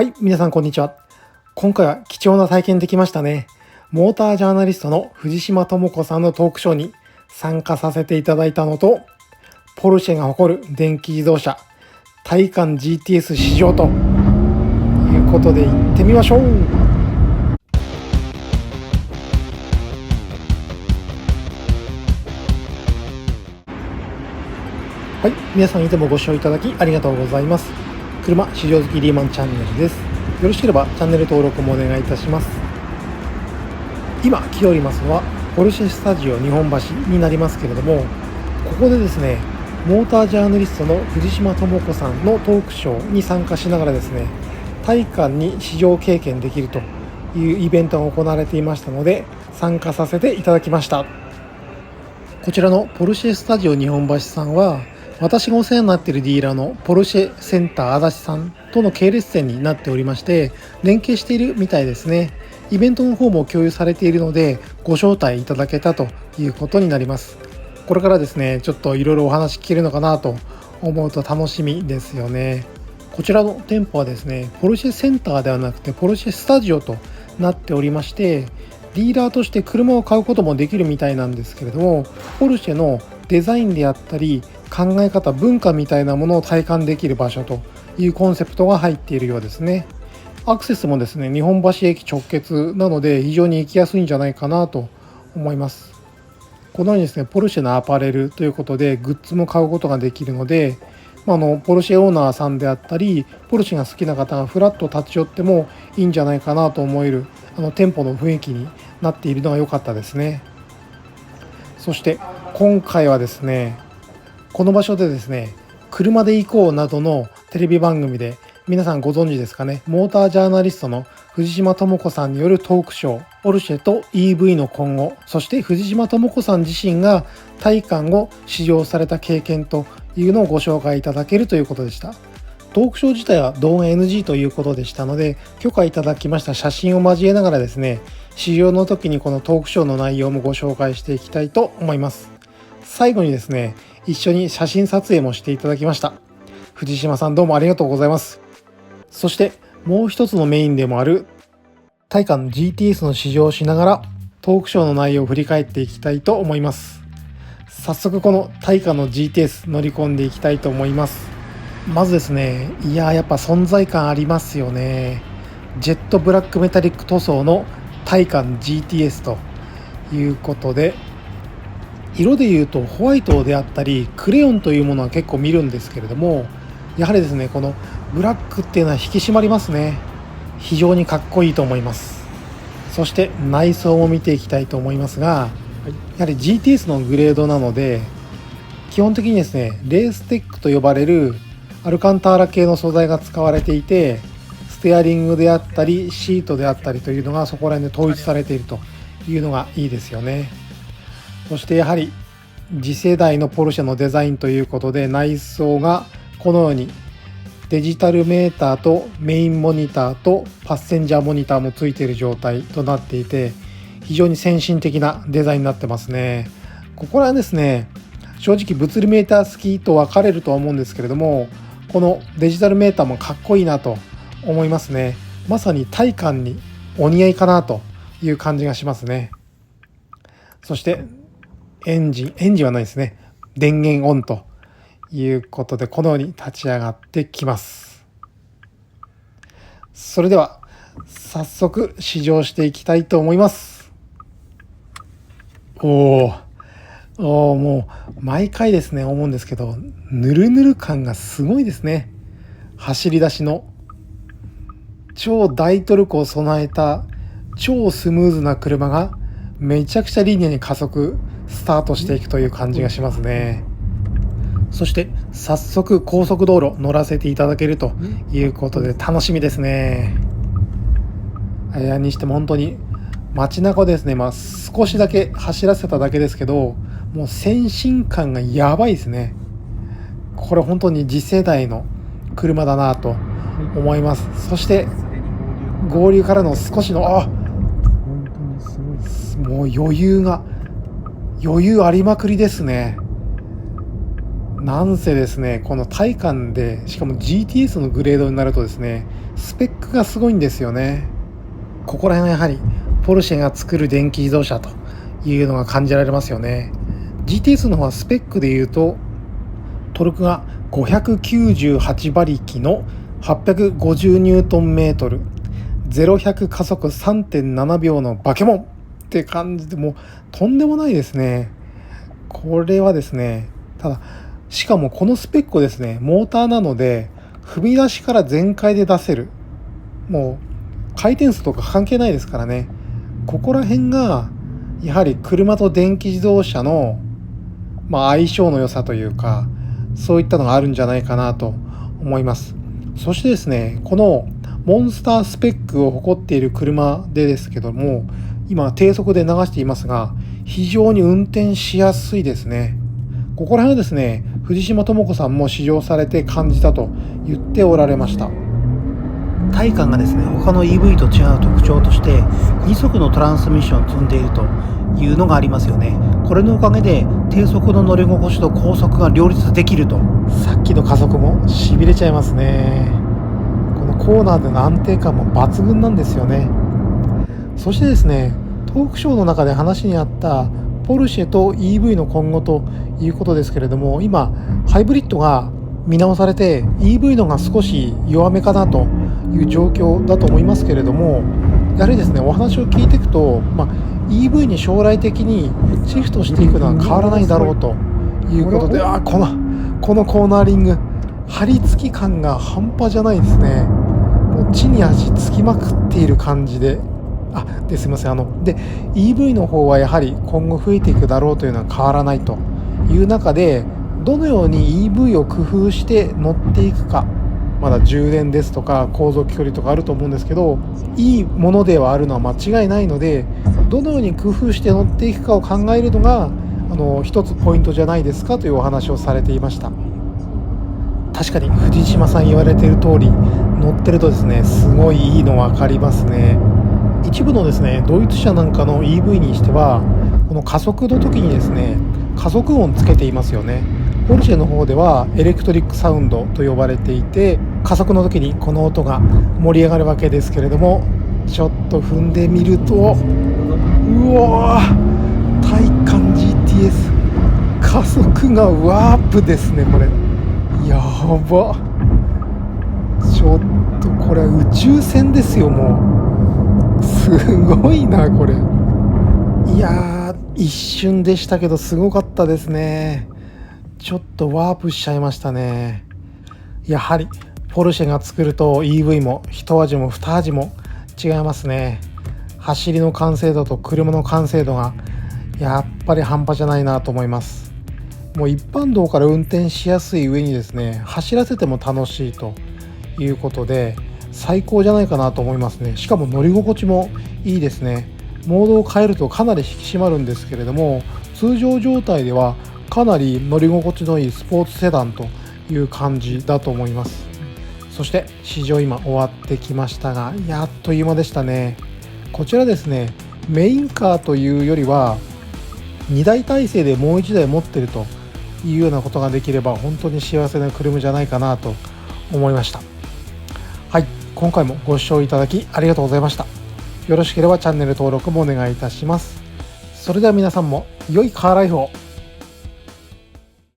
はい、皆さんこんにちは。今回は貴重な体験できましたね。モータージャーナリストの藤島智子さんのトークショーに参加させていただいたのと、ポルシェが誇る電気自動車、タイカン GTS 試乗ということで行ってみましょう。はい、皆さんいつもご視聴いただきありがとうございます。車市場好きリーマンチャンネルです。よろしければチャンネル登録もお願いいたします。今来ておりますのはポルシェスタジオ日本橋になりますけれども、ここでですね、モータージャーナリストの藤島智子さんのトークショーに参加しながらですね、タイカンに試乗経験できるというイベントが行われていましたので、参加させていただきました。こちらのポルシェスタジオ日本橋さんは、私がお世話になっているディーラーのポルシェセンター足立さんとの系列店になっておりまして、連携しているみたいですね。イベントの方も共有されているので、ご招待いただけたということになります。これからですね、ちょっといろいろお話聞けるのかなと思うと楽しみですよね。こちらの店舗はですね、ポルシェセンターではなくてポルシェスタジオとなっておりまして、ディーラーとして車を買うこともできるみたいなんですけれども、ポルシェのデザインであったり考え方、文化みたいなものを体感できる場所というコンセプトが入っているようですね。アクセスもですね、日本橋駅直結なので非常に行きやすいんじゃないかなと思います。このようにですね、ポルシェのアパレルということでグッズも買うことができるので、ポルシェオーナーさんであったり、ポルシェが好きな方がフラッと立ち寄ってもいいんじゃないかなと思える店舗の雰囲気になっているのが良かったですね。そして今回はですね、この場所でですね、車で行こうなどのテレビ番組で皆さんご存知ですかね、モータージャーナリストの藤島智子さんによるトークショー、ポルシェと EV の今後、そして藤島智子さん自身がタイカンを試乗された経験というのをご紹介いただけるということでした。トークショー自体は動画 NG ということでしたので、許可いただきました写真を交えながらですね、試乗の時にこのトークショーの内容もご紹介していきたいと思います。最後にですね、一緒に写真撮影もしていただきました。藤島さん、どうもありがとうございます。そしてもう一つのメインでもあるタイカン GTS の試乗をしながらトークショーの内容を振り返っていきたいと思います。早速このタイカンの GTS 乗り込んでいきたいと思います。まずですね、やっぱ存在感ありますよね。ジェットブラックメタリック塗装のタイカン GTS ということで、色でいうとホワイトであったりクレヨンというものは結構見るんですけれども、やはりですね、このブラックっていうのは引き締まりますね。非常にかっこいいと思います。そして内装も見ていきたいと思いますが、やはり GTS のグレードなので、基本的にですね、レーステックと呼ばれるアルカンターラ系の素材が使われていて、ステアリングであったりシートであったりというのがそこら辺で統一されているというのがいいですよね。そしてやはり次世代のポルシェのデザインということで、内装がこのようにデジタルメーターとメインモニターとパッセンジャーモニターもついている状態となっていて、非常に先進的なデザインになってますね。ここら辺ですね、正直物理メーター好きと分かれるとは思うんですけれども、このデジタルメーターもかっこいいなと思いますね。まさにタイカンにお似合いかなという感じがしますね。そしてエンジンはないですね。電源オンということで、このように立ち上がってきます。それでは早速試乗していきたいと思います。もう毎回ですね思うんですけど、ぬるぬる感がすごいですね。走り出しの超大トルクを備えた超スムーズな車がめちゃくちゃリニアに加速スタートしていくという感じがしますね。そして早速高速道路乗らせていただけるということで楽しみですね。にしても本当に街中ですね、少しだけ走らせただけですけど、もう先進感がやばいですね。これ本当に次世代の車だなと思います。そして合流からの少しのもう余裕ありまくりですね。なんせですね、このタイカンでしかも GTS のグレードになるとですね、スペックがすごいんですよね。ここら辺はやはりポルシェが作る電気自動車というのが感じられますよね。 GTS の方はスペックでいうとトルクが598馬力の850ニュートンメートル、0-100加速 3.7 秒のバケモンって感じで、もうとんでもないですね。これはですね、ただしかもこのスペックをですね、モーターなので踏み出しから全開で出せる、もう回転数とか関係ないですからね。ここら辺がやはり車と電気自動車の、相性の良さというか、そういったのがあるんじゃないかなと思います。そしてですね、このモンスタースペックを誇っている車でですけども、今低速で流していますが、非常に運転しやすいですね。ここら辺はですね、藤島智子さんも試乗されて感じたと言っておられました。タイカンがですね、他の EV と違う特徴として2速のトランスミッションを積んでいるというのがありますよね。これのおかげで低速の乗り心地と高速が両立できると。さっきの加速もしびれちゃいますね。このコーナーでの安定感も抜群なんですよね。そしてですね、トークショーの中で話にあったポルシェと EV の今後ということですけれども、今ハイブリッドが見直されて EV のが少し弱めかなという状況だと思いますけれども、やはりですね、お話を聞いていくと、EV に将来的にシフトしていくのは変わらないだろうということで、このコーナーリング、張り付き感が半端じゃないですね。もう地に足つきまくっている感じですいません。で EV の方はやはり今後増えていくだろうというのは変わらないという中で、どのように EV を工夫して乗っていくか、まだ充電ですとか航続距離とかあると思うんですけど、いいものではあるのは間違いないので、どのように工夫して乗っていくかを考えるのが一つポイントじゃないですかというお話をされていました。確かに藤島さん言われている通り、乗ってるとですね、すごいいいの分かりますね。一部のですね、ドイツ車なんかの EV にしては、この加速の時にですね、加速音つけていますよね。ポルシェの方ではエレクトリックサウンドと呼ばれていて、加速の時にこの音が盛り上がるわけですけれども、ちょっと踏んでみると、うわー、タイカン GTS 加速がワープですね。これやば、ちょっとこれ宇宙船ですよ。もうすごいなこれ。いやー、一瞬でしたけどすごかったですね。ちょっとワープしちゃいましたね。やはりポルシェが作ると EV も一味も二味も違いますね。走りの完成度と車の完成度がやっぱり半端じゃないなと思います。もう一般道から運転しやすい上にですね、走らせても楽しいということで最高じゃないかなと思いますね。しかも乗り心地もいいですね。モードを変えるとかなり引き締まるんですけれども、通常状態ではかなり乗り心地のいいスポーツセダンという感じだと思います。そして試乗今終わってきましたが、やっという間でしたね。こちらですね、メインカーというよりは2台体制でもう1台持っているというようなことができれば本当に幸せな車じゃないかなと思いました。はい、今回もご視聴いただきありがとうございました。よろしければチャンネル登録もお願いいたします。それでは皆さんも良いカーライフを。